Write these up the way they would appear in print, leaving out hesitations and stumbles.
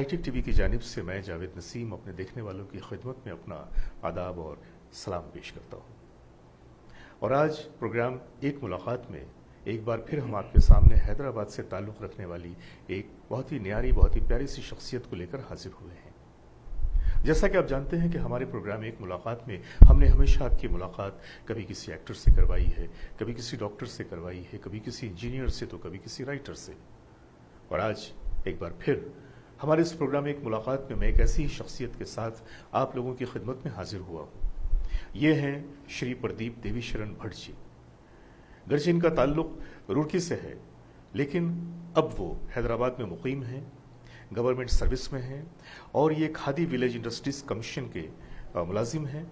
Hi tech TV की जानिब से मैं जावेद नसीम अपने देखने वालों की खिदमत में अपना आदाब और सलाम पेश करता हूँ। और आज प्रोग्राम एक मुलाकात में एक बार फिर हम आपके सामने हैदराबाद से ताल्लुक़ रखने वाली एक बहुत ही न्यारी, बहुत ही प्यारी सी शख्सियत को लेकर हाजिर हुए हैं। जैसा कि आप जानते हैं कि हमारे प्रोग्राम एक मुलाकात में हमने हमेशा आपकी मुलाकात कभी किसी एक्टर से करवाई है, कभी किसी डॉक्टर से करवाई है, कभी किसी इंजीनियर से, तो कभी किसी राइटर से। और आज एक बार फिर हमारे इस प्रोग्राम एक मुलाकात में मैं एक ऐसी ही शख्सियत के साथ आप लोगों की खिदमत में हाजिर हुआ हूँ। ये हैं श्री प्रदीप देवीशरण भट्ट जी। गर्चे इनका ताल्लुक रुड़की से है, लेकिन अब वो हैदराबाद में मुकीम हैं, गवर्नमेंट सर्विस में हैं और ये खादी विलेज इंडस्ट्रीज कमीशन के मुलाजिम हैं।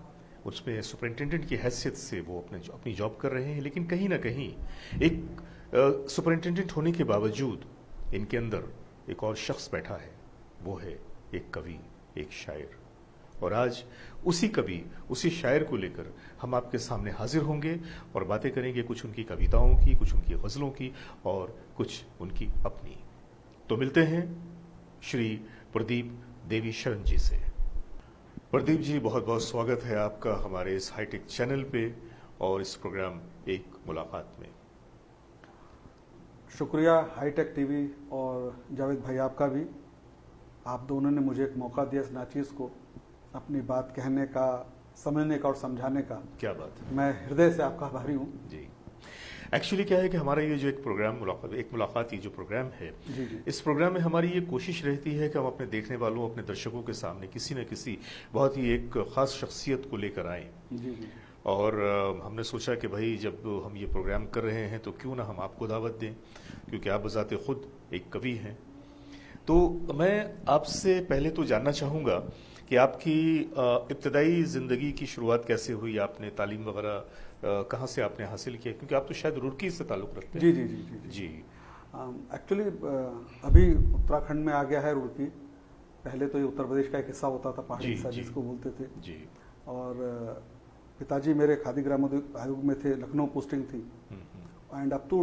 उसमें सुपरिंटेंडेंट की हैसियत से वो अपनी जॉब कर रहे हैं। लेकिन कहीं ना कहीं एक सुपरिंटेंडेंट होने के बावजूद इनके अंदर एक और शख्स बैठा है, वो है एक कवि, एक शायर। और आज उसी कवि, उसी शायर को लेकर हम आपके सामने हाजिर होंगे और बातें करेंगे, कुछ उनकी कविताओं की, कुछ उनकी गज़लों की और कुछ उनकी अपनी। तो मिलते हैं श्री प्रदीप देवीशरण जी से। प्रदीप जी, बहुत बहुत स्वागत है आपका हमारे इस हाईटेक चैनल पे और इस प्रोग्राम एक मुलाकात में। शुक्रिया हाईटेक टीवी और जावेद भाई आपका भी। आप दोनों ने मुझे एक मौका दिया इस नाचीज़ को अपनी बात कहने का, समझने का और समझाने का। क्या बात है, मैं हृदय से आपका आभारी हूँ जी। एक्चुअली क्या है कि हमारा ये जो एक प्रोग्राम एक मुलाकात, ये जो प्रोग्राम है, जी जी। इस प्रोग्राम में हमारी ये कोशिश रहती है कि हम अपने देखने वालों, अपने दर्शकों के सामने किसी न किसी बहुत ही एक खास शख्सियत को लेकर आएँ। जी जी। और हमने सोचा कि भाई जब हम ये प्रोग्राम कर रहे हैं तो क्यों ना हम आपको दावत दें, क्योंकि आप बजाते खुद एक कवि हैं। तो मैं आपसे पहले तो जानना चाहूँगा कि आपकी इब्तदाई ज़िंदगी की शुरुआत कैसे हुई, आपने तालीम वगैरह कहाँ से आपने हासिल किया, क्योंकि आप तो शायद रुड़की से ताल्लुक़ रखते हैं। जी जी जी जी जी। एक्चुअली अभी उत्तराखंड में आ गया है रुड़की। पहले तो ये उत्तर प्रदेश का एक हिस्सा होता था, पहाड़ी हिस्सा जिसको बोलते थे। जी। और पिताजी मेरे खादी ग्रामोद्योग आयोग में थे, लखनऊ पोस्टिंग थी and up to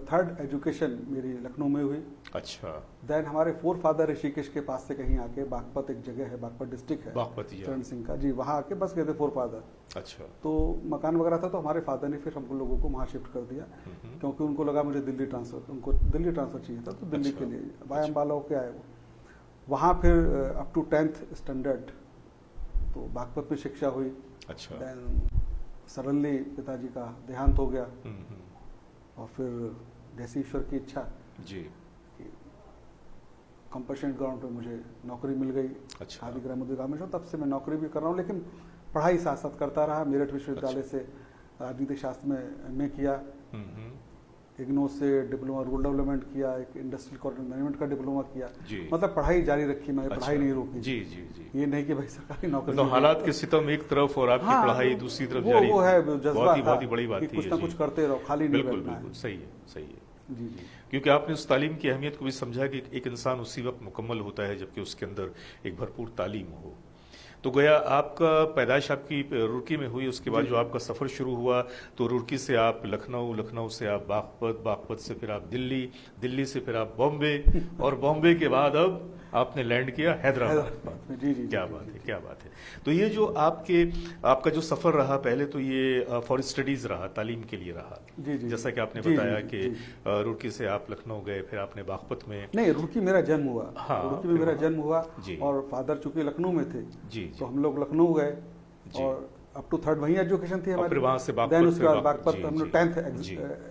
third education मेरी लखनऊ में हुई। अच्छा। देन हमारे फोर फादर ऋषिकेश के पास से कहीं आके, बागपत एक जगह है, बागपत डिस्ट्रिक्ट है, बागपत चरण सिंह का, जी, वहाँ आके बस गए थे फोर फादर। अच्छा। तो मकान वगैरह था, तो हमारे फादर ने फिर हम लोगों को वहाँ शिफ्ट कर दिया, क्योंकि उनको लगा मुझे दिल्ली ट्रांसफर चाहिए था, तो दिल्ली के लिए वाया अम्बाला होके आए वो। वहाँ फिर अप टू 10th स्टैंडर्ड तो बागपत में शिक्षा हुई। अच्छा। देन सडनली पिताजी का देहांत हो गया और फिर जैसी ईश्वर की इच्छा जी, कंपल्शन ग्राउंड पे मुझे नौकरी मिल गई। अच्छा। खादी ग्रामोद्योग में, तब से मैं नौकरी भी कर रहा हूँ, लेकिन पढ़ाई साथ साथ करता रहा। मेरठ विश्वविद्यालय से राजनीतिक शास्त्र में एमए किया, इग्नो से डिप्लोमा रूरल डेवलपमेंट किया, एक इंडस्ट्रियल कॉर्पोरेट मैनेजमेंट का डिप्लोमा किया। मतलब पढ़ाई जारी रखी, मैंने पढ़ाई नहीं रोकी। जी जी जी। ये नहीं कि भाई सरकारी नौकरी, तो हालात के सितम एक तरफ और आपकी पढ़ाई दूसरी तरफ जारी, वो है जज्बा, बहुत ही बड़ी बात थी। कुछ ना कुछ करते रहो, खाली नहीं बिल्कुल बैठना है। बिल्कुल सही है, सही है। जी जी। क्योंकि आपने उस तालीम की अहमियत को भी समझा कि एक इंसान उसी वक्त मुकम्मल होता है जबकि उसके अंदर एक भरपूर तालीम हो। तो गोया आपका पैदाइश आपकी रुड़की में हुई, उसके बाद जो आपका सफ़र शुरू हुआ तो रुड़की से आप लखनऊ, लखनऊ से आप बागपत, बागपत से फिर आप दिल्ली, दिल्ली से फिर आप बॉम्बे और बॉम्बे के बाद अब आपने लैंड किया हैदराबाद में। जी जी। क्या बात है, क्या बात है। तो ये जो आपका जो सफ़र रहा, पहले तो ये फॉर स्टडीज़ रहा, तालीम के लिए रहा। जी जी। जैसा कि आपने बताया कि रुड़की से आप लखनऊ गए, फिर आपने बागपत में। नहीं, रुड़की मेरा जन्म हुआ। हाँ, रुड़की में मेरा जन्म हुआ जी। और फादर चूंकि लखनऊ में थे, जी, तो हम लोग लखनऊ गए और अप टू थर्ड वहीं एजुकेशन थी हमारी। फिर वहाँ से बागपत, देन उसके बाद बागपत हम लोग 10th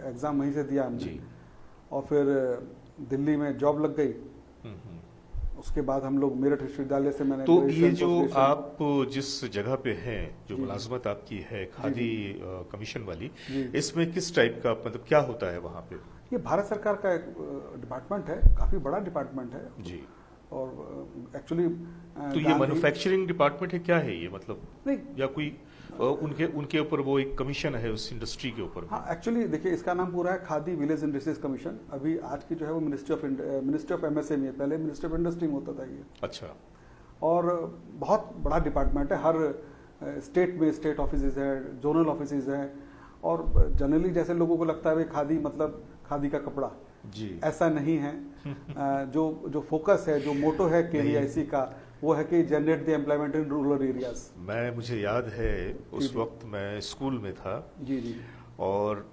एग्जाम वहीं से दिया हमने। जी। और फिर दिल्ली में जॉब लग गई। उसके बाद हम लोग मेरठ विश्वविद्यालय से मैंने, तो ये जो आप जिस जगह पे हैं, जो मुलाजमत आपकी है खादी कमीशन वाली, इसमें किस टाइप का, मतलब क्या होता है वहाँ पे? ये भारत सरकार का एक डिपार्टमेंट है, काफी बड़ा डिपार्टमेंट है जी। और एक्चुअली तो ये मैन्युफैक्चरिंग डिपार्टमेंट है, क्या है ये, मतलब नहीं, या कोई उनके ऊपर वो एक कमीशन है उस इंडस्ट्री के ऊपर? हाँ, एक्चुअली देखिए, इसका नाम पूरा है खादी विलेज इंडस्ट्रीज कमीशन। अभी आज की जो है वो मिनिस्ट्री ऑफ एमएसएमई है, पहले मिनिस्ट्री ऑफ इंडस्ट्री में होता था ये। अच्छा। और बहुत बड़ा डिपार्टमेंट है, हर स्टेट में स्टेट ऑफिसेज है, जोनल ऑफिसेज हैं। और जनरली जैसे लोगों को लगता है भाई खादी मतलब खादी का कपड़ा, जी। ऐसा नहीं है। जो फोकस है, जो मोटो है KVIC का, वो है कि generate the employment in rural areas. मुझे याद है उस जी। वक्त मैं स्कूल में था जी जी और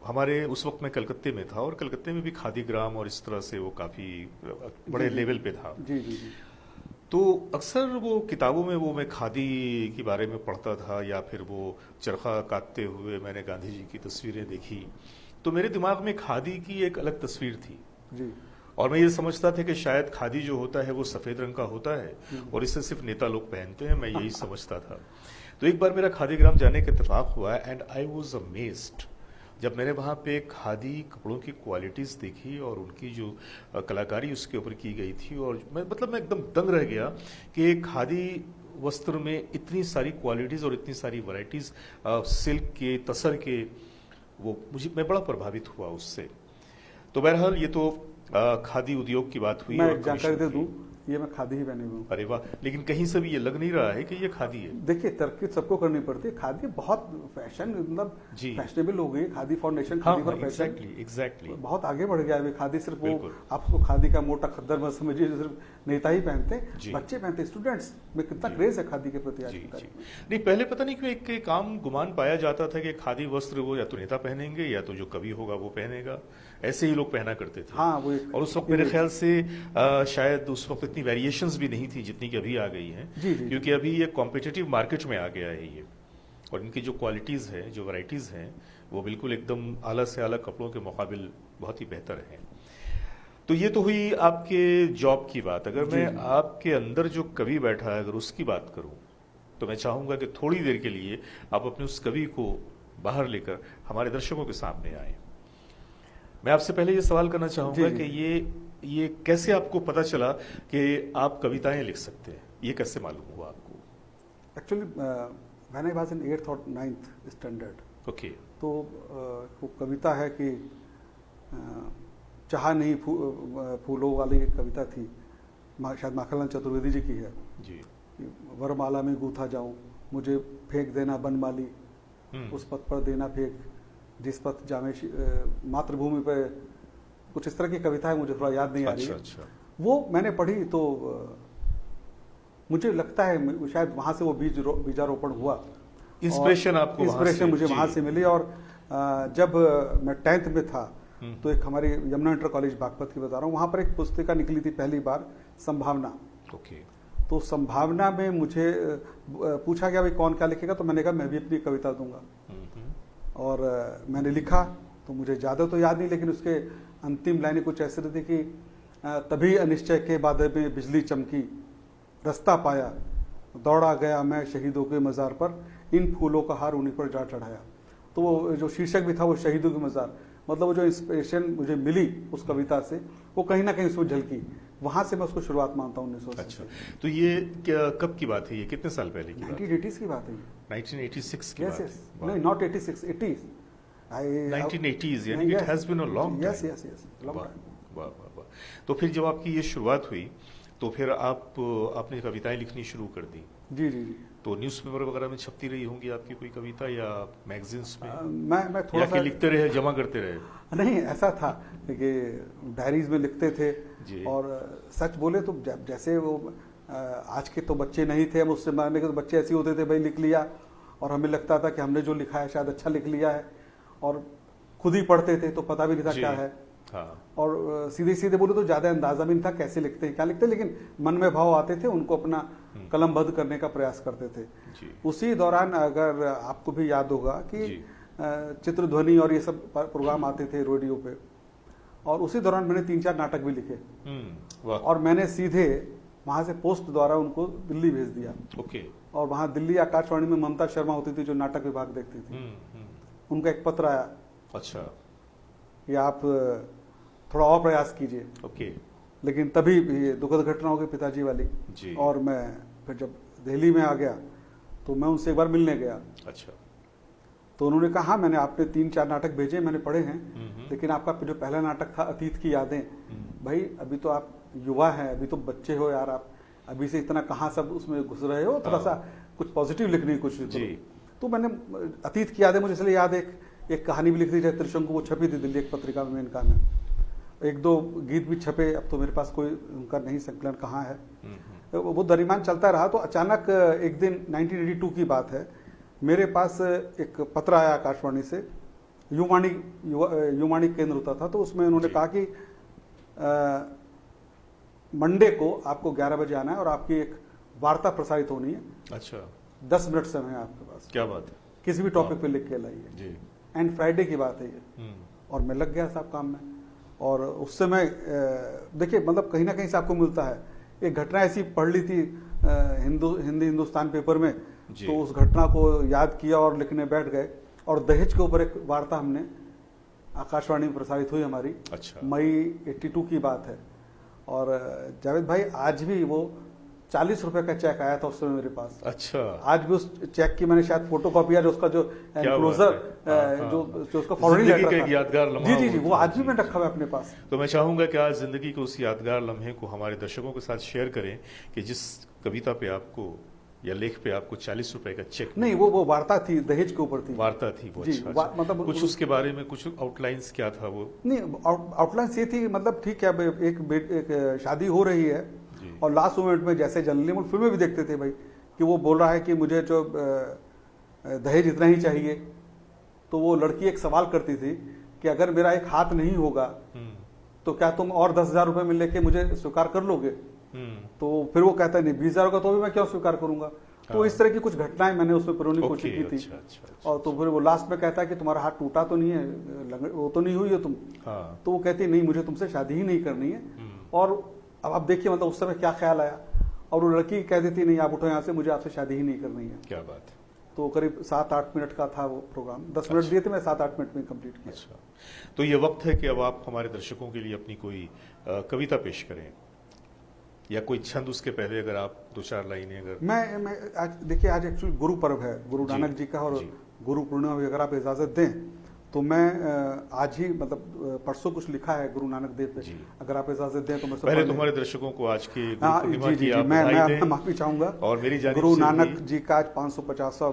हमारे उस वक्त मैं कलकत्ते में था और कलकत्ते में भी खादी ग्राम और इस तरह से वो काफी बड़े जी, लेवल पे था। जी जी जी तो अक्सर वो किताबों में वो मैं खादी के बारे में पढ़ता था या फिर वो चरखा काटते हुए मैंने गांधी जी की तस्वीरें देखी, तो मेरे दिमाग में खादी की एक अलग तस्वीर थी जी और मैं ये समझता था कि शायद खादी जो होता है वो सफेद रंग का होता है और इसे सिर्फ नेता लोग पहनते हैं, मैं यही समझता था। तो एक बार मेरा खादीग्राम जाने का इत्तेफाक हुआ एंड आई वाज अमेज्ड जब मैंने वहां पे खादी कपड़ों की क्वालिटीज देखी और उनकी जो कलाकारी उसके ऊपर की गई थी और मैं एकदम दंग रह गया कि खादी वस्त्र में इतनी सारी क्वालिटीज और इतनी सारी वैरायटीज सिल्क के, तसर के, वो मैं बड़ा प्रभावित हुआ उससे। तो बहरहाल ये तो खादी उद्योग की बात हुई। मैं और एक जानकारी दे कमीशन दूं, की। ये मैं खादी ही पहने हुए हूँ। अरे वाह, लेकिन कहीं से भी ये लग नहीं रहा है कि ये खादी है। देखिए, तरक्की सबको करनी पड़ती है। खादी बहुत फैशन, मतलब जी। फैशनेबल हो गई खादी फाउंडेशन, हाँ, खादी फॉर फैशन एग्जैक्टली बहुत आगे बढ़ गया है अभी। खादी सिर्फ वो, बिल्कुल। आप उसको खादी का मोटा खद्दर मत समझिए जो सिर्फ नेता ही पहनते हैं, जी। बच्चे पहनते हैं। स्टूडेंट्स में कितना जी। क्रेज है खादी के प्रति आज जी की जी तारीख में। नहीं, पहले पता नहीं क्यों एक आम गुमान पाया जाता था कि खादी वस्त्र वो या तो नेता पहनेंगे या तो जो कवि होगा वो पहनेगा, ऐसे ही लोग पहना करते थे। हाँ, वो एक और उस वक्त मेरे ख्याल से शायद उस वक्त इतनी वेरिएशंस भी नहीं थी जितनी कि अभी आ गई हैं। जी, जी। क्योंकि अभी ये कॉम्पिटिटिव मार्केट में आ गया है ये, और इनकी जो क्वालिटीज है, जो वैरायटीज हैं, वो बिल्कुल एकदम आला से आला कपड़ों के मुकाबिल बहुत ही बेहतर हैं। तो ये तो हुई आपके जॉब की बात। अगर जी, मैं जी। आपके अंदर जो कवि बैठा है अगर उसकी बात करूं तो मैं चाहूंगा कि थोड़ी देर के लिए आप अपने उस कवि को बाहर लेकर हमारे दर्शकों के सामने आए। मैं आपसे पहले ये सवाल करना चाहूंगा जी, जी। कि ये कैसे आपको पता चला कि आप कविताएं लिख सकते हैं? ये कैसे मालूम हुआ आपको? Actually when I was in 8th और 9th स्टैंडर्ड, ओके। तो वो कविता है कि चाह नहीं फूलों वाली एक कविता थी, शायद माखनलाल चतुर्वेदी जी की है जी। कि वरमाला में गूथा जाऊं, मुझे फेंक देना बनमाली, उस पथ पर देना फेंक जिस पथ जामे मातृभूमि पे, कुछ इस तरह की कविता है, मुझे थोड़ा याद नहीं आ रही है। अच्छा। वो मैंने पढ़ी तो मुझे लगता है शायद वहां से वो बीजारोपण हुआ, इंस्पिरेशन आपको इंस्पिरेशन मुझे जी। वहां से मिली। और जब मैं 10th में था तो एक हमारी यमुना इंटर कॉलेज बागपत की बता रहा हूँ, वहां पर एक पुस्तिका निकली थी पहली बार, संभावना। ओके। तो संभावना में मुझे पूछा गया भाई कौन क्या लिखेगा, तो मैंने कहा मैं भी अपनी कविता दूंगा। और मैंने लिखा, तो मुझे ज़्यादा तो याद नहीं, लेकिन उसके अंतिम लाइनें कुछ ऐसे थी कि तभी अनिश्चय के बादल में बिजली चमकी, रास्ता पाया, दौड़ा गया मैं शहीदों के मज़ार पर, इन फूलों का हार उन्हीं पर जा चढ़ाया। तो वो जो शीर्षक भी था वो शहीदों के मज़ार, मतलब वो जो इंस्पिरेशन मुझे मिली उस कविता से, वो कहीं ना कहीं उसमें झलकी। वहां से मैं उसको शुरुआत मानता हूँ 1980। अच्छा, तो ये कब की बात है? ये कितने साल पहले की बात है? 1980s की बात है। 1986 की यस बात यस, है? नहीं नॉट 86, 80s। 1980s, यानी it has been a long yes yes yes, long वाह टाइम। वाह वाह वाह। तो फिर जब आपकी ये शुरुआत हुई तो फिर आपने कविताएं लिखनी शुरू कर दी। जी जी जी। तो न्यूज़पेपर वगैरह में छपती रही होंगी आपकी कोई कविता, या मैगजीन्स में, मैं थोड़ा या सा कि लिखते रहे, जमा करते रहे? नहीं, ऐसा था कि डायरीज में लिखते थे। जी। और सच बोले तो जैसे वो आज के तो बच्चे नहीं थे, हम उससे मारने के तो बच्चे ऐसे होते थे, भाई लिख लिया, और हमें लगता था कि हमने जो लिखा है शायद अच्छा लिख लिया है, और खुद ही पढ़ते थे तो पता भी नहीं था जी। क्या है। हाँ। और सीधे सीधे बोले तो ज्यादा अंदाजा भी नहीं था कैसे लिखते हैं क्या लिखते हैं, लेकिन मन में भाव आते थे, उनको अपना कलमबद्ध करने का प्रयास करते थे। जी। उसी दौरान अगर आपको भी याद होगा कि जी। चित्रध्वनि और ये सब प्रोग्राम आते थे रेडियो पे, और उसी दौरान मैंने 3-4 नाटक भी लिखे, वाह। और मैंने सीधे वहां से पोस्ट द्वारा उनको दिल्ली भेज दिया। ओके। और वहां दिल्ली आकाशवाणी में ममता शर्मा होती थी जो नाटक विभाग देखती थी, उनका एक पत्र आया अच्छा। कि आप थोड़ा और प्रयास कीजिए। ओके। लेकिन तभी ये दुखद घटना हो गई पिताजी वाली, जी। और मैं फिर जब दिल्ली में आ गया तो मैं उनसे एक बार मिलने गया। अच्छा। तो उन्होंने कहा हाँ, मैंने आपने 3-4 नाटक भेजे, मैंने पढ़े हैं, लेकिन आपका जो पहला नाटक था अतीत की यादें, भाई अभी तो आप युवा हैं, अभी तो बच्चे हो यार, आप अभी से इतना कहाँ सब उसमें घुस रहे हो, थोड़ा सा कुछ पॉजिटिव लिखने की कोशिश जी। करो। तो मैंने अतीत की यादें, मुझे इसलिए याद एक कहानी भी लिख दी, त्रिशंकु, वो छपी थी दिल्ली एक पत्रिका में, मेनका में। एक दो गीत भी छपे, अब तो मेरे पास कोई उनका नहीं संकलन कहाँ है, वो दरमियान चलता रहा। तो अचानक एक दिन 1982 की बात है, मेरे पास एक पत्र आया आकाशवाणी से, युवाणी केंद्र होता था, तो उसमें उन्होंने कहा कि मंडे को आपको 11 बजे आना है और आपकी एक वार्ता प्रसारित होनी है। अच्छा, 10 मिनट समय है आपके पास, क्या बात है, किसी भी टॉपिक पे लिख के लाइए जी। एंड फ्राइडे की बात है ये। और मैं लग गया साहब काम में, और उससे मैं देखिए मतलब कहीं ना कहीं से आपको मिलता है। एक घटना ऐसी पढ़ ली थी हिंदी हिंदुस्तान पेपर में, तो उस घटना को याद किया और लिखने बैठ गए, और दहेज के ऊपर एक वार्ता हमने आकाशवाणी में प्रसारित हुई हमारी। अच्छा। मई 82 की बात है। और जावेद भाई आज भी वो 40 रुपए का चेक आया था उस समय मेरे पास। अच्छा, आज भी उस चेक की मैंने शायद फोटो कॉपी है, जो उसका जो एनक्लोजर जो उसका फॉरवर्डिंग जिंदगी लेटर का एक यादगार था, लम्हा जी जी जी, वो वो था, आज भी जी, मैं रखा हुआ है अपने पास। तो मैं चाहूंगा कि आज जिंदगी के उस यादगार लम्हे को हमारे दर्शकों के साथ शेयर करें कि जिस कविता पे आपको या लेख पे आपको 40 रुपए का चेक नहीं, वो वार्ता थी, दहेज के ऊपर थी, वार्ता थी वो। जी, अच्छा, मतलब कुछ उसके बारे में कुछ आउटलाइंस क्या था वो? नहीं, आउटलाइन ये थी, मतलब ठीक है, एक शादी हो रही है और लास्ट मोमेंट में, जैसे जनरली हम फिल्में भी देखते थे भाई, कि वो बोल रहा है कि मुझे जो दहेज इतना ही चाहिए, तो वो लड़की एक सवाल करती थी कि अगर मेरा एक हाथ नहीं होगा तो क्या तुम और 10,000 रुपए में लेके मुझे स्वीकार कर लोगे? तो फिर वो कहता है नहीं, 20,000 होगा तो भी मैं क्यों स्वीकार करूंगा। तो इस तरह की कुछ घटनाएं मैंने उसमें पिरोने की कोशिश की थी। अच्छा। और तो फिर वो लास्ट में कहता है कि तुम्हारा हाथ टूटा तो नहीं है, वो तो नहीं हुई है तुम। तो वो कहती नहीं, मुझे तुमसे शादी ही नहीं करनी है। और अब आप देखिए मतलब उस समय क्या ख्याल आया, और वो लड़की कह देती नहीं आप उठो यहाँ से, मुझे आपसे शादी ही नहीं करनी है। क्या बात है। तो करीब 7-8 मिनट का था वो प्रोग्राम, 10 मिनट दिए थे, मैं 7-8 मिनट में कंप्लीट किया। अच्छा, तो ये वक्त है कि अब आप हमारे दर्शकों के लिए अपनी कोई कविता पेश करें, या कोई छंद उसके पहले अगर आप 2-4 लाइनें अगर। मैं आज देखिए, आज एक्चुअली गुरु पर्व है गुरु नानक जी का, और गुरु पूर्णिमा भी अगर आप इजाजत दें तो मैं आज ही मतलब परसों कुछ लिखा है गुरु नानक देव पे, अगर आप इजाजत दें तो मैं पहले तुम्हारे दर्शकों को आज की गुरु पूर्णिमा की आप मैं माफी चाहूंगा, और मेरी जानिब गुरु से नानक जी का आज 550वां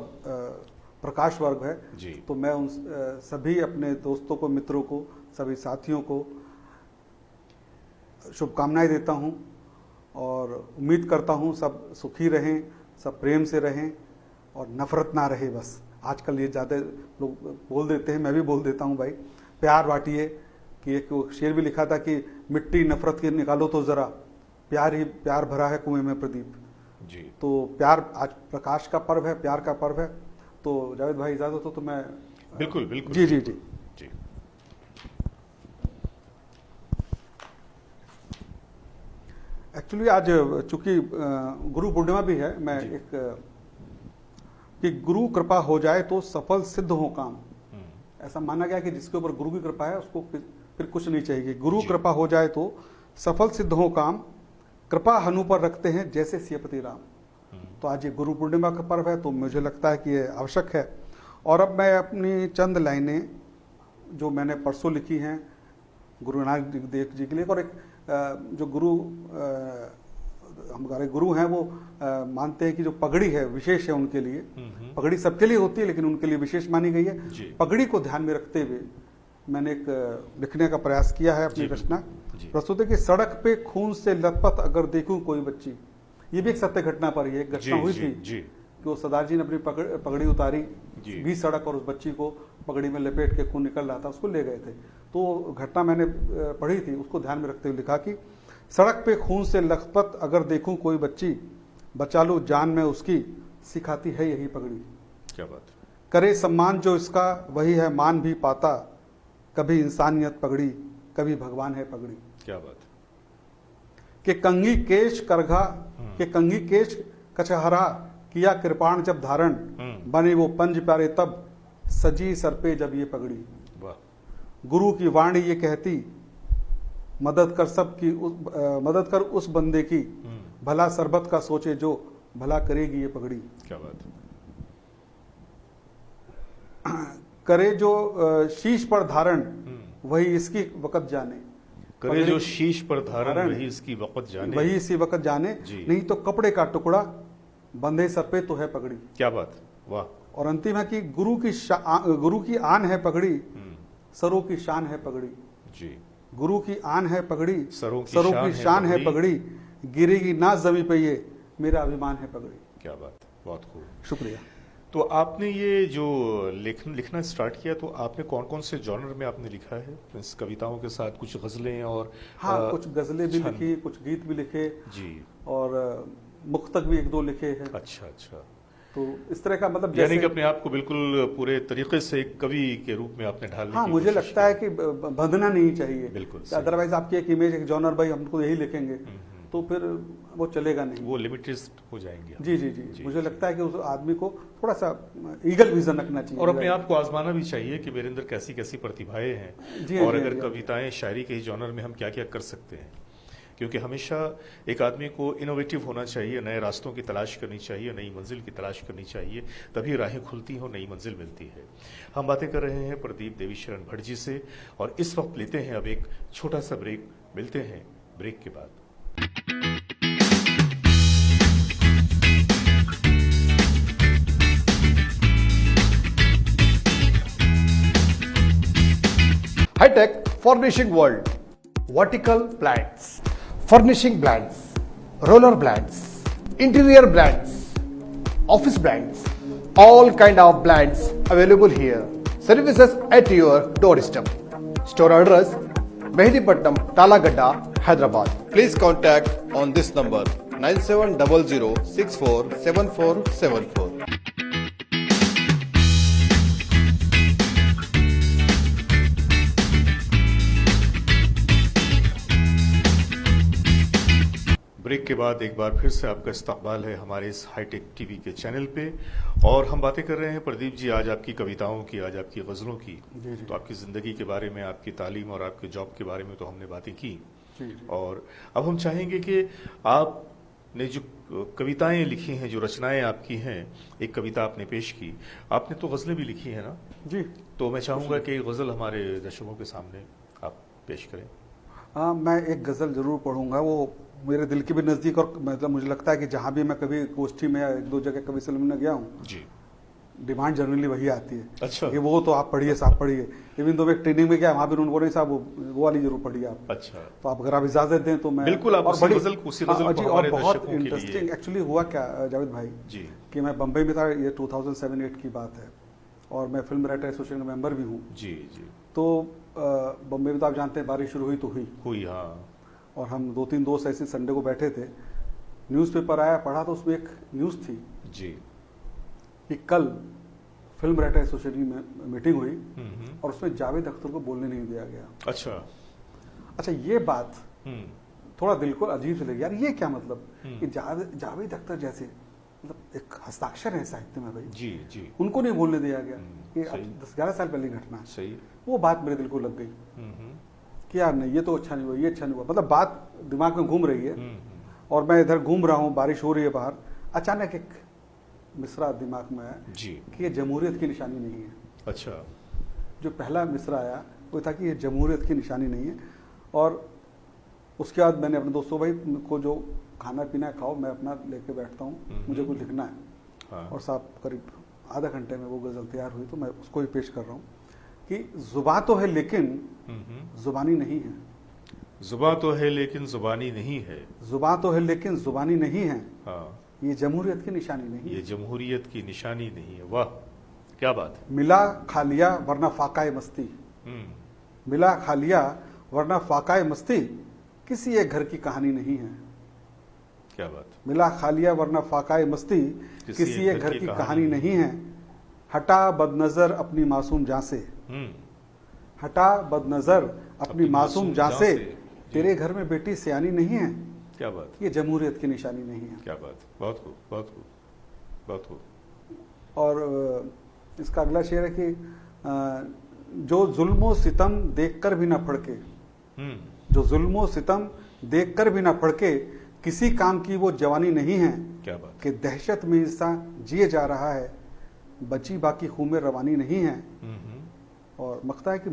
प्रकाश वर्ग है जी। तो मैं उन सभी अपने दोस्तों को, मित्रों को, सभी साथियों को शुभकामनाएं देता हूं, और उम्मीद करता हूं सब सुखी रहें, सब प्रेम से रहें, और नफरत ना रहे। बस आजकल ये ज़्यादा लोग बोल देते हैं, मैं भी बोल देता हूं भाई, प्यार बांटिए। कि एक शेर भी लिखा था कि मिट्टी नफरत की निकालो तो ज़रा, प्यार ही प्यार भरा है कुएं में प्रदीप जी। तो प्यार, आज प्रकाश का पर्व है, प्यार का पर्व है। तो जावेद भाई इजाज़त हो तो मैं बिल्कुल बिल्कुल जी जी जी जी। एक्चुअली आज चूंकि गुरु पूर्णिमा भी है, मैं एक कि गुरु कृपा हो जाए तो सफल सिद्ध हो काम, ऐसा माना गया कि जिसके ऊपर गुरु की कृपा है उसको फिर कुछ नहीं चाहिए। गुरु कृपा हो जाए तो सफल सिद्ध हो काम, कृपा हनु पर रखते हैं जैसे सियपति राम। तो आज ये गुरु पूर्णिमा का पर्व है, तो मुझे लगता है कि ये आवश्यक है। और अब मैं अपनी चंद लाइनें जो मैंने परसों लिखी हैं गुरु नानक देव जी के लिए, और एक जो गुरु हमारे गुरु हैं वो मानते हैं कि जो पगड़ी है विशेष है उनके लिए। पगड़ी सबके लिए होती है लेकिन उनके लिए विशेष मानी गई है। पगड़ी को ध्यान में रखते हुए मैंने एक लिखने का प्रयास किया है अपनी रचना प्रस्तुत है कि सड़क पे खून से लथपथ अगर देखूं कोई बच्ची। ये भी एक सत्य घटना पर ही एक घटना हुई थी कि वो सरदार जी ने अपनी पगड़ी उतारी 20 सड़क, और उस बच्ची को पगड़ी में लपेट के खून निकल रहा था, उसको ले गए थे। तो घटना मैंने पढ़ी थी, उसको ध्यान में रखते हुए लिखा कि सड़क पे खून से लथपथ अगर देखूं कोई बच्ची, बचा लो जान में उसकी, सिखाती है यही पगड़ी। क्या बात। करे सम्मान जो इसका वही है मान भी पाता, कभी इंसानियत पगड़ी कभी भगवान है पगड़ी। क्या बात। के कंघी केश करघा के कंघी केश कचहरा, किया कृपाण जब धारण, बने वो पंज प्यारे तब, सजी सर पे जब ये पगड़ी। गुरु की वाणी ये कहती, मदद कर सबकी मदद कर उस बंदे की, भला सरबत का सोचे जो, भला करेगी ये पगड़ी। क्या बात। करे जो शीश पर धारण वही इसकी वक़्त जाने। करे जो शीश पर धारण वही इसकी वक़्त जाने, वही इसी वक़्त जाने, नहीं तो कपड़े का टुकड़ा बंधे सर पे तो है पगड़ी। क्या बात। वाह। और अंतिम है कि गुरु की आन है पगड़ी, सरों की शान है पगड़ी। जी। गुरु की आन है पगड़ी, सरों की शान है पगड़ी, गिरेगी ना जमी पे ये मेरा अभिमान है पगड़ी। क्या बात, बहुत खूब। शुक्रिया। तो आपने ये जो लिखना स्टार्ट किया, तो आपने कौन कौन से जॉनर में आपने लिखा है इस कविताओं के साथ? कुछ गजलें और हाँ, कुछ गजलें भी लिखी, कुछ गीत भी लिखे जी, और मुक्तक भी एक दो लिखे हैं। अच्छा अच्छा। तो इस तरह का मतलब यानी कि अपने आप को बिल्कुल पूरे तरीके से एक कवि के रूप में आपने ढालने हाँ, की मुझे लगता है कि बंधना नहीं चाहिए। बिल्कुल। अदरवाइज आपकी एक इमेज, एक जॉनर, भाई हमको यही लिखेंगे तो फिर वो चलेगा नहीं, वो लिमिटेड हो जाएंगे। जी जी जी, जी मुझे लगता है कि उस आदमी को थोड़ा सा ईगल विजन रखना चाहिए और अपने आप को आजमाना भी चाहिए कि मेरे अंदर कैसी कैसी प्रतिभाएं हैं, और अगर कविताएं, शायरी के जॉनर में हम क्या क्या कर सकते हैं। क्योंकि हमेशा एक आदमी को इनोवेटिव होना चाहिए, नए रास्तों की तलाश करनी चाहिए, नई मंजिल की तलाश करनी चाहिए, तभी राहें खुलती हो, नई मंजिल मिलती है। हम बातें कर रहे हैं प्रदीप देवीशरण भट्ट जी से, और इस वक्त लेते हैं अब एक छोटा सा ब्रेक। मिलते हैं ब्रेक के बाद। High-tech furnishing world, vertical blinds, furnishing blinds, roller blinds, interior blinds, office blinds, all kind of blinds available here. Services at your doorstep. Store address Mehedipatnam, Talagadda, Hyderabad. Please contact on this number 9700647474. Break के बाद एक बार फिर से आपका इस्तकबाल है हमारे इस हाईटेक टीवी के चैनल पे, और हम बातें कर रहे हैं प्रदीप जी आज आपकी कविताओं की, आज आपकी गजलों की। तो आपकी जिंदगी के बारे में, आपकी तालीम और आपके जॉब के बारे में तो हमने बातें की, और अब हम चाहेंगे कि आपने जो कविताएं लिखी हैं, जो रचनाएं आपकी हैं, एक कविता आपने पेश की, आपने तो गजलें भी लिखी है ना जी, तो मैं चाहूंगा कि गजल हमारे दर्शकों के सामने आप पेश करें। हाँ, मैं एक गजल जरूर पढ़ूंगा, वो मेरे दिल के भी नज़दीक, और मतलब मुझे लगता है कि जहाँ भी मैं कभी गोष्ठी में या एक दो जगह कवि सम्मेलन में गया हूँ जी, डिमांड जनरली वही आती है। अच्छा, कि वो तो आप पढ़िए साहब, पढ़िए। इवन तो मैं ट्रेनिंग में गया, वहाँ भी उन्होंने बोला साहब वो वाली जरूर पढ़िए आप। अच्छा, तो आप अगर आप इजाजत दें तो मैं बिल्कुल, आप उसी गजल को और बहुत इंटरेस्टिंग एक्चुअली हुआ क्या जावेद भाई जी, कि मैं बम्बई में था, ये 2007-8 की बात है, और मैं फिल्म राइटर एसोसिएशन का मेंबर भी हूँ। जी जी। तो बम्बई में तो आप जानते हैं बारिश शुरू हुई तो हुई, हाँ, और हम 2-3 दोस्त ऐसे संडे को बैठे थे, न्यूज़पेपर आया, पढ़ा तो उसमें एक न्यूज़ थी जी कि कल फिल्म राइटर एसोसिएशन में मीटिंग हुई और उसमें जावेद अख्तर को बोलने नहीं दिया गया। अच्छा, ये बात थोड़ा दिल को अजीब से लगी, यार ये क्या मतलब कि जावेद अख्तर जैसे मतलब एक हस्ताक्षर है साहित्य में भाई, जी जी, उनको नहीं बोलने दिया गया। कि 10-11 साल पहले घटना है, सही, वो बात मेरे दिल को लग गई कि यार नहीं, ये तो अच्छा नहीं हुआ, ये अच्छा नहीं हुआ, मतलब बात दिमाग में घूम रही है, और मैं इधर घूम रहा हूँ, बारिश हो रही है बाहर, अचानक एक मिसरा दिमाग में आया कि ये जमहूरियत की निशानी नहीं है। अच्छा, जो पहला मिसरा आया वो था कि ये जमहूरियत की निशानी नहीं है, और उसके बाद मैंने अपने दोस्तों, भाई को जो खाना पीना खाओ, मैं अपना लेके बैठता हूँ, मुझे कुछ लिखना है। हाँ। और साहब करीब आधा घंटे में वो गजल तैयार हुई, तो मैं उसको ही पेश कर रहा हूँ कि जुबान तो है लेकिन जुबानी नहीं है, जुबान तो है लेकिन जुबानी नहीं है, जुबान तो है लेकिन जुबानी नहीं है, हाँ, ये जमहूरियत की निशानी नहीं, ये जमहूरियत की निशानी नहीं है। वाह, क्या बात है। मिला खा लिया वरना फाकाए मस्ती, मिला खा लिया वरना फाकाए मस्ती, किसी एक घर की कहानी नहीं है। क्या बात। मिला खा लिया वरना फाकाए मस्ती, किसी एक घर की कहानी नहीं है। हटा बदनजर अपनी मासूम जान से, हटा बदनजर अपनी मासूम जान से, तेरे घर में बेटी सियानी नहीं है। क्या बात, ये जमहूरियत की निशानी नहीं है। क्या बात, बहुत खूब, बहुत खूब, बहुत खूब। और इसका अगला शेर है कि जो जुल्मो सितम देखकर भी ना फड़के, जो जुल्मो सितम देखकर भी ना फड़के, किसी काम की वो जवानी नहीं है। क्या बात, कि दहशत में इंसान जिए जा रहा है, बची बाकी खून में रवानी नहीं है। और मकता है कि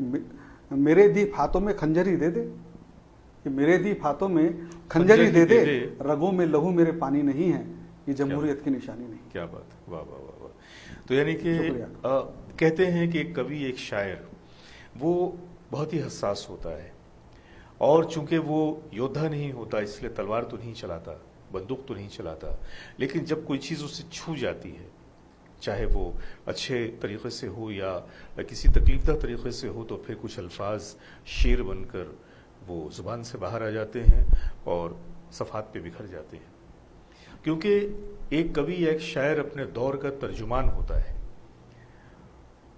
मेरे दीप हाथों में खंजरी दे दे, कि मेरे दीप हाथों में खंजरी दे दे, रगों में लहू मेरे पानी नहीं है। ये जमहूरियत की निशानी नहीं। क्या बात, वाह वाह वाह वाह। तो यानी कि कहते हैं कि एक कवि, एक शायर, वो बहुत ही हसास होता है, और चूंकि वो योद्धा नहीं होता इसलिए तलवार तो नहीं चलाता, बंदूक तो नहीं चलाता, लेकिन जब कोई चीज़ उससे छू जाती है, चाहे वो अच्छे तरीके से हो या किसी तकलीफदा तरीके से हो, तो फिर कुछ अल्फाज शेर बनकर वो जुबान से बाहर आ जाते हैं और सफ़ात पे बिखर जाते हैं। क्योंकि एक कवि या एक शायर अपने दौर का तर्जुमान होता है,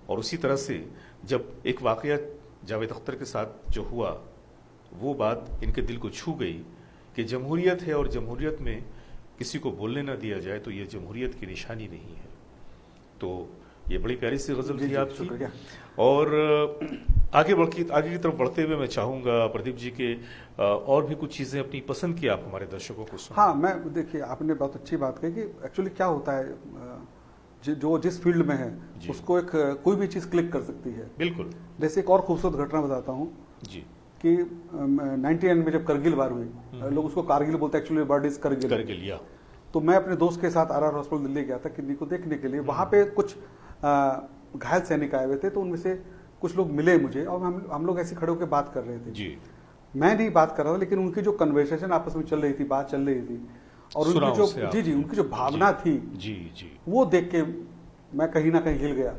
और उसी तरह से जब एक वाकया जावेद अख्तर के साथ जो हुआ, वो बात इनके दिल को छू गई कि जमहूरियत है और जमहूरियत में किसी को बोलने ना दिया जाए तो ये जमहूरियत की निशानी नहीं है। तो ये बड़ी प्यारी सी गजल थी आपकी। और आगे की तरफ बढ़ते हुए मैं चाहूंगा प्रदीप जी के और भी कुछ चीजें अपनी पसंद की आप हमारे दर्शकों को सुनाएं। हाँ, मैं देखिए आपने बहुत अच्छी बात कही कि एक्चुअली क्या होता है, जो जिस फील्ड में है उसको एक कोई भी चीज क्लिक कर सकती है। बिल्कुल। जैसे एक और खूबसूरत घटना बताता हूँ जी कि 99 में जब करगिल वार हुई, लोग उसको कारगिल बोलते हैं, एक्चुअली वर्ड इज करगिल या। तो मैं अपने दोस्त के साथ आर हॉस्पिटल दिल्ली गया था किडनी को देखने के लिए। वहां पे कुछ घायल सैनिक आए हुए थे, तो उनमें से कुछ लोग मिले मुझे और हम लोग ऐसे खड़े होकर बात कर रहे थे जी। मैं नहीं बात कर रहा था, लेकिन उनकी जो कन्वर्सेशन आपस में चल रही थी, बात चल रही थी, और उनकी जो उनकी जो भावना थी जी, वो देख के मैं कहीं ना कहीं हिल गया।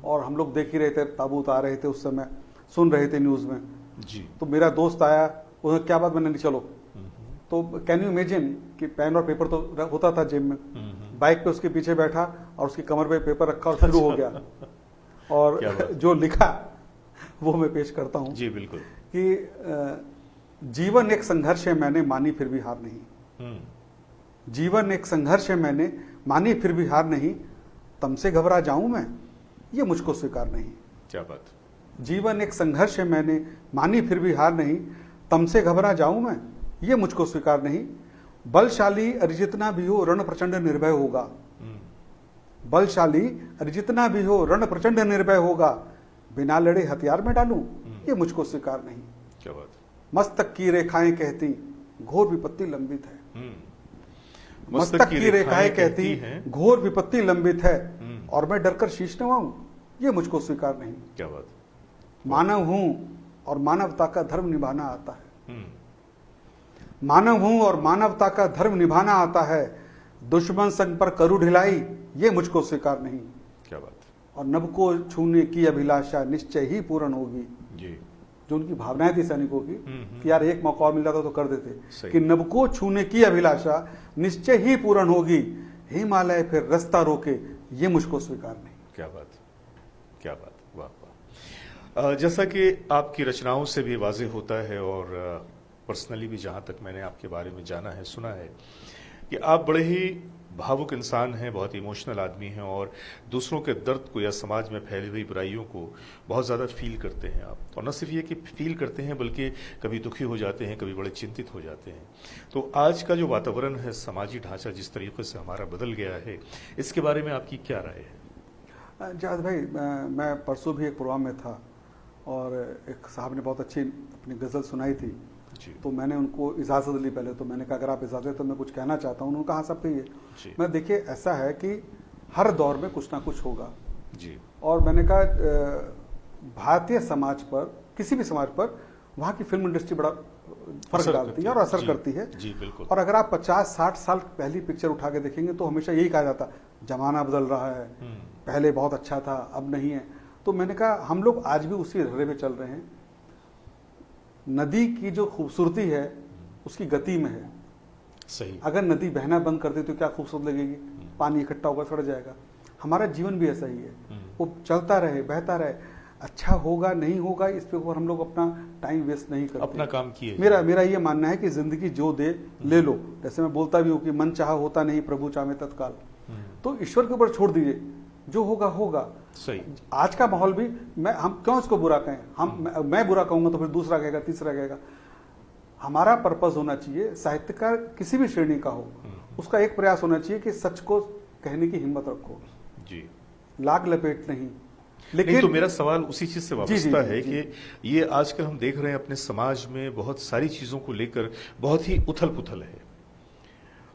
और हम लोग देख ही रहे थे, ताबूत आ रहे थे उस समय, सुन रहे थे न्यूज में जी। तो मेरा दोस्त आया, उसने क्या बात, मैंने नहीं चलो। तो कैन यू इमेजिन कि पेन और पेपर तो होता था जेब में, बाइक पे उसके पीछे बैठा और उसकी कमर पे पेपर रखा और शुरू हो गया। और जो लिखा वो मैं पेश करता हूँ जी। बिल्कुल। कि जीवन एक संघर्ष है, मैंने मानी फिर भी हार नहीं। जीवन एक संघर्ष है, मैंने मानी फिर भी हार नहीं। तुमसे घबरा जाऊं मैं, ये मुझको स्वीकार नहीं। क्या बात। जीवन एक संघर्ष है, मैंने मानी फिर भी हार नहीं। तुमसे घबरा जाऊं मैं, ये मुझको स्वीकार नहीं। बलशाली अरि जितना भी हो, रण प्रचंड निर्भय होगा। बलशाली अरि जितना भी हो, रण प्रचंड निर्भय होगा। बिना लड़े हथियार में डालूं, ये मुझको स्वीकार नहीं। क्या बात। मस्तक की रेखाएं कहती, घोर विपत्ति लंबित है। मस्तक की रेखाएं कहती, घोर विपत्ति लंबित है। और मैं डरकर शीश नवाऊं, ये मुझको स्वीकार नहीं। क्या बात। मानव हूं और मानवता का धर्म निभाना आता है। मानव हूं और मानवता का धर्म निभाना आता है। दुश्मन संग पर करू ढिलाई, ये मुझको स्वीकार नहीं। क्या बात। और नभ को छूने की अभिलाषा निश्चय ही पूर्ण होगी। जी। जो उनकी भावनाएं थी सैनिकों की कि यार एक मौका और मिल जाता तो कर देते, कि नभ को छूने की अभिलाषा निश्चय ही पूर्ण होगी। हिमालय फिर रास्ता रोके, ये मुझको स्वीकार नहीं। क्या बात, क्या बात, वाह वाह। जैसा कि आपकी रचनाओं से भी वाज़ेह होता है और पर्सनली भी जहाँ तक मैंने आपके बारे में जाना है, सुना है, कि आप बड़े ही भावुक इंसान हैं, बहुत इमोशनल आदमी हैं और दूसरों के दर्द को या समाज में फैली हुई बुराइयों को बहुत ज़्यादा फील करते हैं आप। और न सिर्फ ये कि फील करते हैं बल्कि कभी दुखी हो जाते हैं, कभी बड़े चिंतित हो जाते हैं। तो आज का जो वातावरण है, समाजी ढांचा जिस तरीके से हमारा बदल गया है, इसके बारे में आपकी क्या राय है? जावेद भाई, मैं परसों भी एक प्रोग्राम में था और एक साहब ने बहुत अच्छी अपनी गज़ल सुनाई थी। तो मैंने उनको इजाज़त ली पहले, तो मैंने कहा अगर आप इजाज़त तो मैं कुछ कहना चाहता हूँ। उन्होंने कहा सब कहिए। मैं देखिए ऐसा है कि हर दौर में कुछ ना कुछ होगा जी। और मैंने कहा भारतीय समाज पर, किसी भी समाज पर वहाँ की फिल्म इंडस्ट्री बड़ा फर्क डालती है और असर करती है। जी बिल्कुल। और अगर आप 50-60 साल पहली पिक्चर उठा के देखेंगे तो हमेशा यही कहा जाता जमाना बदल रहा है, पहले बहुत अच्छा था अब नहीं है। तो मैंने कहा हम लोग आज भी उसी रहे पे चल रहे हैं। नदी की जो खूबसूरती है उसकी गति में है। सही। अगर नदी बहना बंद कर दे तो क्या खूबसूरत लगेगी, पानी इकट्ठा होकर सड़ जाएगा। हमारा जीवन भी ऐसा ही है, वो चलता रहे, बहता रहे। अच्छा होगा नहीं होगा इस पे ऊपर हम लोग अपना टाइम वेस्ट नहीं करते, अपना काम किए। मेरा ये मानना है कि जिंदगी जो दे ले लो। जैसे मैं बोलता भी हूँ कि मन चाहा होता नहीं, प्रभु चाहे तत्काल। तो ईश्वर के ऊपर छोड़ दीजिए, जो होगा होगा। सही। आज का माहौल भी हम क्यों इसको बुरा कहें, मैं बुरा कहूंगा तो फिर दूसरा कहेगा, तीसरा कहेगा। हमारा पर्पस होना चाहिए, साहित्यकार किसी भी श्रेणी का हो, उसका एक प्रयास होना चाहिए कि सच को कहने की हिम्मत रखो जी, लाग लपेट नहीं। लेकिन तो मेरा सवाल उसी चीज से वाबस्ता है कि ये आजकल हम देख रहे हैं अपने समाज में बहुत सारी चीजों को लेकर बहुत ही उथल पुथल है।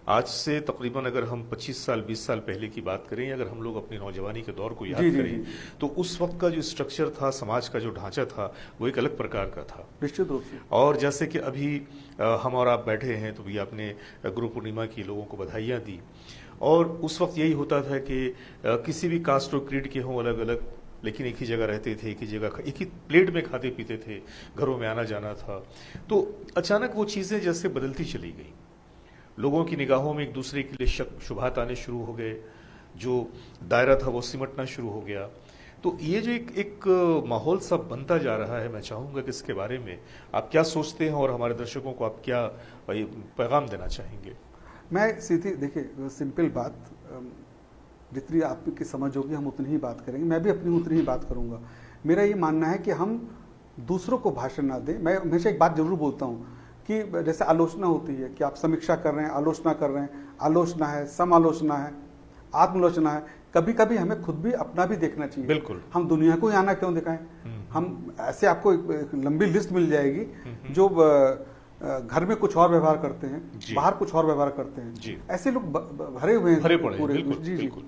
आज से तकरीबन अगर हम 25 साल 20 साल पहले की बात करें, अगर हम लोग अपनी नौजवानी के दौर को याद जी, जी, करें, जी। तो उस वक्त का जो स्ट्रक्चर था, समाज का जो ढांचा था, वो एक अलग प्रकार का था। निश्चित रूप से। और जैसे कि अभी हम और आप बैठे हैं, तो भी आपने गुरु पूर्णिमा की लोगों को बधाइयाँ दी, और उस वक्त यही होता था कि किसी भी कास्ट और क्रीड के हों अलग अलग, लेकिन एक ही जगह रहते थे, एक ही जगह एक ही प्लेट में खाते पीते थे, घरों में आना जाना था। तो अचानक वो चीज़ें जैसे बदलती चली गई, लोगों की निगाहों में एक दूसरे के लिए शक शुबहात आने शुरू हो गए, जो दायरा था वो सिमटना शुरू हो गया। तो ये जो एक माहौल सब बनता जा रहा है, मैं चाहूँगा कि इसके बारे में आप क्या सोचते हैं और हमारे दर्शकों को आप क्या पैगाम देना चाहेंगे? मैं सीधी, देखिए सिंपल बात, जितनी आपकी समझ होगी हम उतनी ही बात करेंगे, मैं भी अपनी उतनी ही बात करूंगा। मेरा ये मानना है कि हम दूसरों को भाषण ना दें। मैं हमेशा एक बात जरूर बोलता हूँ कि जैसे आलोचना होती है कि आप समीक्षा कर रहे हैं, आलोचना कर रहे हैं, आलोचना है, समालोचना है, आत्मलोचना है, कभी कभी हमें खुद भी अपना भी देखना चाहिए। बिल्कुल। हम दुनिया को ही आना क्यों दिखाएं? हम ऐसे, आपको एक लंबी लिस्ट मिल जाएगी जो घर में कुछ और व्यवहार करते हैं, बाहर कुछ और व्यवहार करते हैं, ऐसे लोग भरे हुए हैं, भरे पड़े हैं। पूरे। बिल्कुल, जी जी। बिल्कुल।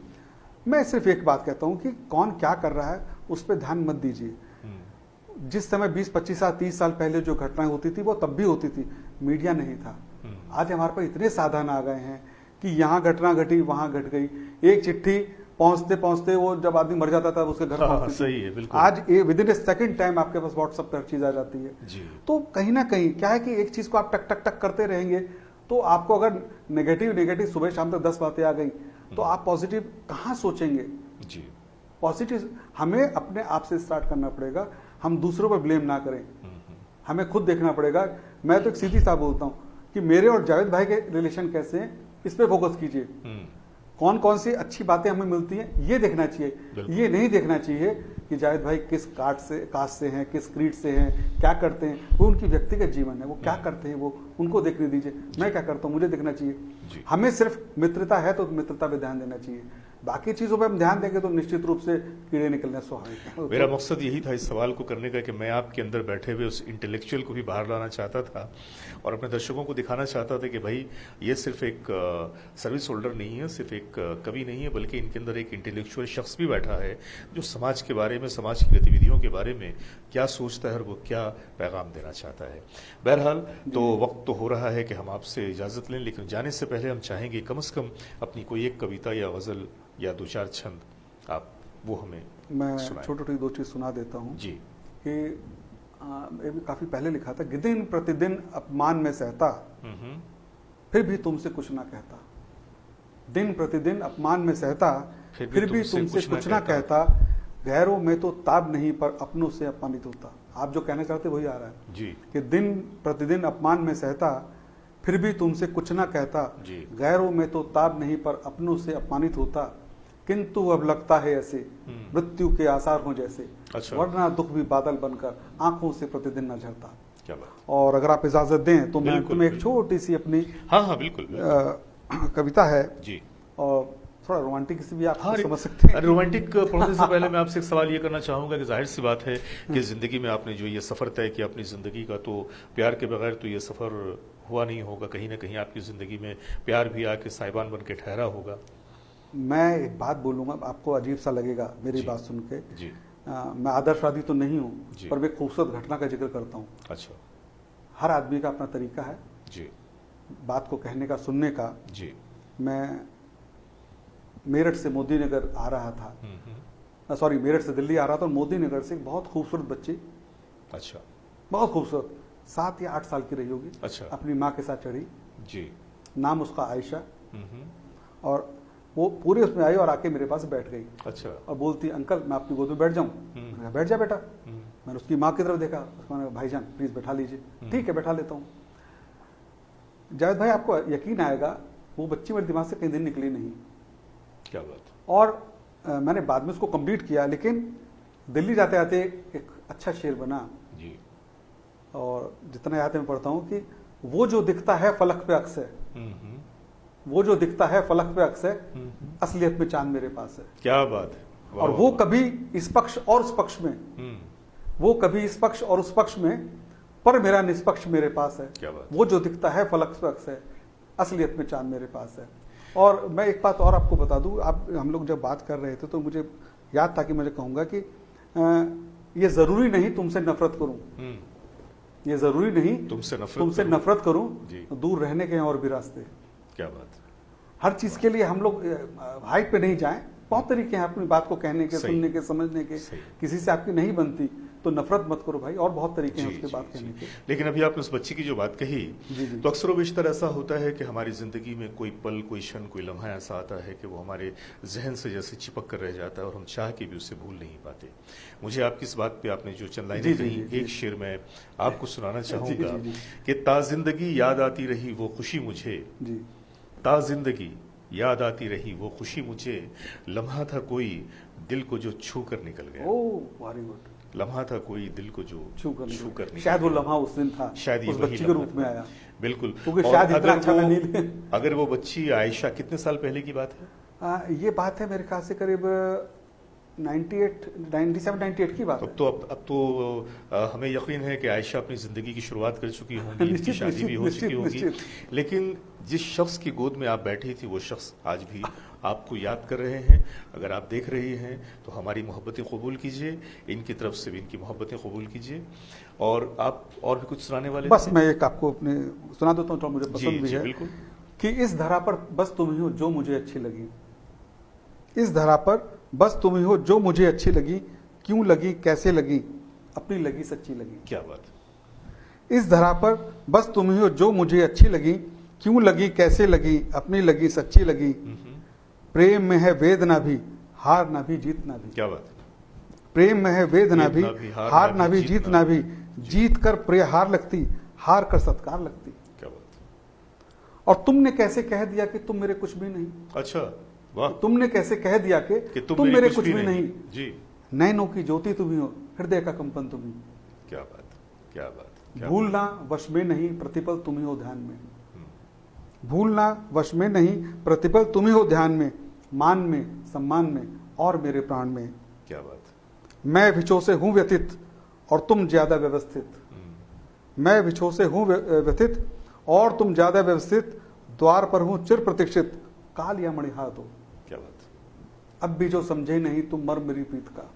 मैं सिर्फ एक बात कहता हूं कि कौन क्या कर रहा है उस पर ध्यान मत दीजिए। जिस समय 20-25 साल 30 साल पहले जो घटनाएं होती थी वो तब भी होती थी, मीडिया नहीं था। आज हमारे पास इतने साधन आ गए हैं कि यहाँ घटना घटी, वहां घट गई, एक चिट्ठी पहुंचते पहुंचते वो जब आदमी मर जाता था उसके घर पहुंचती थी। सही है, बिल्कुल। आज विदिन ए सेकंड टाइम आपके पास व्हाट्सएप पर चीज आ जाती है। जी। तो कहीं ना कहीं क्या है कि एक चीज को आप टक टक टक करते रहेंगे तो आपको अगर नेगेटिव सुबह शाम तक 10 बातें आ गई तो आप पॉजिटिव कहाँ सोचेंगे? जी। पॉजिटिव हमें अपने आप से स्टार्ट करना पड़ेगा। हम दूसरों पर ब्लेम ना करें, हमें खुद देखना पड़ेगा। मैं तो एक सीधी सा बोलता हूँ कि मेरे और जावेद भाई के रिलेशन कैसे हैं इस पे फोकस कीजिए। कौन कौन सी अच्छी बातें हमें मिलती हैं ये देखना चाहिए। ये नहीं देखना चाहिए कि जावेद भाई किस कास्ट से हैं, किस क्रीड से हैं, क्या करते हैं। वो उनकी व्यक्तिगत जीवन है, वो क्या करते हैं वो उनको देखने दीजिए। मैं क्या करता हूँ मुझे देखना चाहिए। हमें सिर्फ मित्रता है तो मित्रता पे ध्यान देना चाहिए, बाकी चीजों पे हम ध्यान देंगे तो निश्चित रूप से कीड़े निकलने स्वाभाविक है। मेरा मकसद यही था इस सवाल को करने का कि मैं आपके अंदर बैठे हुए उस इंटेलेक्चुअल को भी बाहर लाना चाहता था और अपने दर्शकों को दिखाना चाहता था कि भाई ये सिर्फ एक सर्विस होल्डर नहीं है, सिर्फ एक कवि नहीं है, बल्कि इनके अंदर एक इंटेलेक्चुअल शख्स भी बैठा है जो समाज के बारे में, समाज की गतिविधियों के बारे में क्या सोचता है और वो क्या पैगाम देना चाहता है। बहरहाल तो वक्त तो हो रहा है कि हम आपसे इजाजत लें, लेकिन जाने से पहले हम चाहेंगे कम से कम अपनी कोई एक कविता या गजल या 2-4 छंद आप वो हमें मैं छोटी छोटी 2 चीज सुना देता हूँ जी। कि ये भी काफी पहले लिखा था। दिन प्रतिदिन अपमान में सहता फिर भी तुमसे कुछ ना कहता। दिन प्रतिदिन अपमान में सहता फिर भी तुमसे कुछ ना कहता। गैरों में तो ताब नहीं पर अपनों से अपमानित होता। आप जो कहना चाहते वही आ रहा है जी। कि दिन प्रतिदिन अपमान में सहता फिर भी तुमसे कुछ ना कहता। गैरों में तो ताब नहीं पर अपनों से अपमानित होता। किंतु अब लगता है ऐसे मृत्यु के आसार हो जैसे। अच्छा। वरना दुख भी बादल बनकर आंखों से प्रतिदिन न झरता। क्या बात। और अगर आप इजाजत दें तो मैं तुम्हें एक छोटी सी अपनी हाँ बिल्कुल कविता है जी, और थोड़ा रोमांटिक से भी आप समझ सकते हैं। रोमांटिक पढ़ने से पहले मैं आपसे एक सवाल ये करना चाहूंगा कि जाहिर सी बात है कि जिंदगी में आपने जो ये सफर तय किया अपनी जिंदगी का, तो प्यार के बगैर तो ये सफर हुआ नहीं होगा। कहीं ना कहीं आपकी जिंदगी में प्यार भी आके साहिबान बन के ठहरा होगा। मैं एक बात बोलूंगा, आपको अजीब सा लगेगा मेरी बात सुन के जी। मैं आदर्शवादी तो नहीं हूँ, पर मैं खूबसूरत घटना का जिक्र करता हूँ। अच्छा। हर आदमी का अपना तरीका है जी, बात को कहने का, सुनने का। जी। मैं मेरठ से मोदी नगर आ रहा था, सॉरी मेरठ से दिल्ली आ रहा था, और मोदी नगर से एक बहुत खूबसूरत बच्ची, अच्छा, बहुत खूबसूरत, 7 या 8 साल की रही होगी। अच्छा। अपनी माँ के साथ चढ़ी। जी। नाम उसका आयशा। और वो पूरे उसमें आई और आके मेरे पास बैठ गई। अच्छा। और बोलती, अंकल मैं आपकी गोद में बैठ जाऊं? बैठ जा बेटा। मैंने उसकी माँ की तरफ देखा, उसने कहा भाईजान प्लीज बैठा लीजिए। ठीक है बैठा लेता हूँ। जावेद भाई आपको यकीन आएगा वो बच्ची मेरे दिमाग से कई दिन निकली नहीं। क्या बात। और मैंने बाद में उसको कंप्लीट किया, लेकिन दिल्ली जाते जाते एक अच्छा शेर बना जी। और जितना याद है मैं पढ़ता हूँ कि वो जो दिखता है फलक पे अक्स है, वो जो दिखता है फलक पे अक्स है, असलियत में चांद मेरे पास है। क्या बात है। और वो कभी इस पक्ष और उस पक्ष में, वो कभी इस पक्ष और उस पक्ष में, पर मेरा निष्पक्ष मेरे पास है। क्या बात। वो जो दिखता है फलक पे अक्स है, असलियत में चांद मेरे पास है। और मैं एक बात और आपको बता दूं, आप हम लोग जब बात कर रहे थे तो मुझे याद था कि मुझे कहूंगा कि ये जरूरी नहीं तुमसे नफरत करूं, ये जरूरी नहीं तुमसे नफरत करूं, दूर रहने के हैं और भी रास्ते। क्या बात। हर चीज के लिए हम लोग हाइट पे नहीं जाएं, बहुत तरीके हैं अपनी बात को कहने के, सुनने के, समझने के। किसी से आपकी नहीं बनती तो नफरत मत करो भाई, और बहुत तरीके हैं उसके बात कहने के। लेकिन अभी आपने उस बच्ची की जो बात कही, तो अक्सर बेशतर ऐसा होता है कि हमारी जिंदगी में कोई पल, कोई क्षण, कोई लम्हा ऐसा आता है कि वो हमारे जहन से जैसे चिपक कर रह जाता है और हम चाह के भी उसे भूल नहीं पाते। मुझे आपकी इस बात पे आपने जो चंद लाइनें कही, एक शेर मैं आपको सुनाना चाहूंगा कि ता जिंदगी याद आती रही वो खुशी मुझे, ता जिंदगी याद आती रही वो खुशी मुझे, लम्हा था कोई दिल को जो छू कर निकल गया। Oh very good. लम्हा था कोई दिल को जो छू कर शायद वो लम्हा उस दिन था, शायद उस बच्ची के रूप में आया। बिल्कुल। क्योंकि शायद इतना अच्छा नहीं। अगर वो बच्ची आयशा, कितने साल पहले की बात है? ये बात है मेरे ख्याल से करीब 97-98 की बात है। अब तो हमें यकीन है कि आयशा अपनी जिंदगी की शुरुआत कर चुकी होंगी, उसकी शादी भी हो चुकी होगी, लेकिन जिस शख्स की गोद में आप बैठी थी वो शख्स आज भी आपको याद कर रहे हैं। अगर आप देख रही हैं तो हमारी मोहब्बतें कबूल कीजिए, इनकी तरफ से भी इनकी मोहब्बतें कबूल कीजिए। और आप और भी कुछ सुनाने वाले? बस मैं एक आपको अपने सुना देता हूँ, तो मुझे पसंद भी है। बिल्कुल। कि इस धरा पर बस तुम ही हो जो मुझे अच्छी लगी, इस धरा पर बस तुम ही हो जो मुझे अच्छी लगी, क्यों लगी कैसे लगी, अपनी लगी सच्ची लगी। क्या बात। इस धरा पर बस तुम ही हो जो मुझे अच्छी लगी, क्यों लगी कैसे लगी, अपनी लगी सच्ची लगी, प्रेम में है वेदना भी, हार ना भी जीतना भी। क्या बात। प्रेम में है वेदना भी, हार ना भी जीतना भी, जीत कर प्रिय हार लगती, हार कर सत्कार लगती। क्या बात। और तुमने कैसे कह दिया कि तुम मेरे कुछ भी नहीं। अच्छा वाह। तुमने कैसे कह दिया कि तुम मेरे कुछ भी नहीं जी। नैनों की ज्योति तुम ही हो, हृदय का कंपन तुम ही। क्या बात, क्या बात। भूलना वश में नहीं प्रतिपल तुम ही हो ध्यान में, भूलना वश में नहीं प्रतिपल तुम ही हो ध्यान में, मान में सम्मान में और मेरे प्राण में। क्या बात। मैं विछो से हूं व्यथित और तुम ज्यादा व्यवस्थित, मैं विछो से हूं व्यथित और तुम ज्यादा व्यवस्थित, द्वार पर हूं चिर प्रतीक्षित, काल या मणिहार दो। क्या बात। अब भी जो समझे नहीं तुम मर मेरी प्रीत का,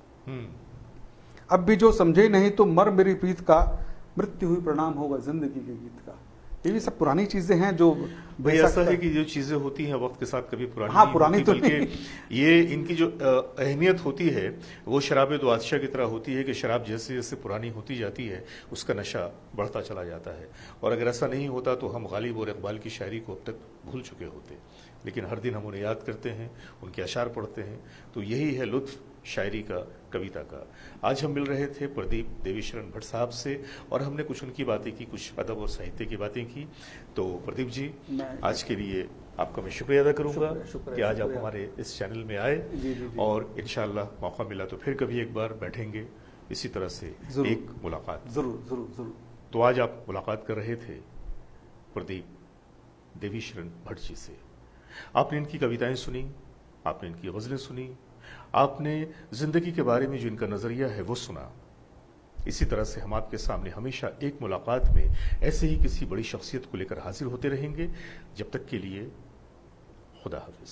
अब भी जो समझे नहीं तुम मर मेरी प्रीत का, मृत्यु हुई प्रणाम होगा जिंदगी के गीत का। ये भी सब पुरानी चीजें हैं जो भाई ऐसा है कि जो चीजें होती हैं वक्त के साथ कभी पुरानी नहीं पुरानी होती, तो बल्कि ये इनकी जो अहमियत होती है वो शराब द्वादशाह की तरह होती है कि शराब जैसे जैसे पुरानी होती जाती है उसका नशा बढ़ता चला जाता है। और अगर ऐसा नहीं होता तो हम गालिब और इकबाल की शायरी को अब तक भूल चुके होते, लेकिन हर दिन हम उन्हें याद करते हैं, उनके अशार पढ़ते हैं। तो यही है लुत्फ शायरी का, कविता का। आज हम मिल रहे थे प्रदीप देवीशरण भट्ट साहब से और हमने कुछ उनकी बातें की, कुछ अदब और साहित्य की बातें की। तो प्रदीप जी आज के लिए आपका मैं शुक्रिया अदा करूंगा कि आज आप हमारे इस चैनल में आए। और इंशाअल्लाह मौका मिला तो फिर कभी एक बार बैठेंगे इसी तरह से एक मुलाकात। जरूर जरूर जरूर। तो आज आप मुलाकात कर रहे थे प्रदीप देवीशरण भट्ट जी से। आपने इनकी कविताएं सुनी, आपने इनकी गजलें सुनी, आपने जिंदगी के बारे में जो इनका नजरिया है वो सुना। इसी तरह से हम आपके सामने हमेशा एक मुलाकात में ऐसे ही किसी बड़ी शख्सियत को लेकर हाजिर होते रहेंगे। जब तक के लिए खुदा हाफिज।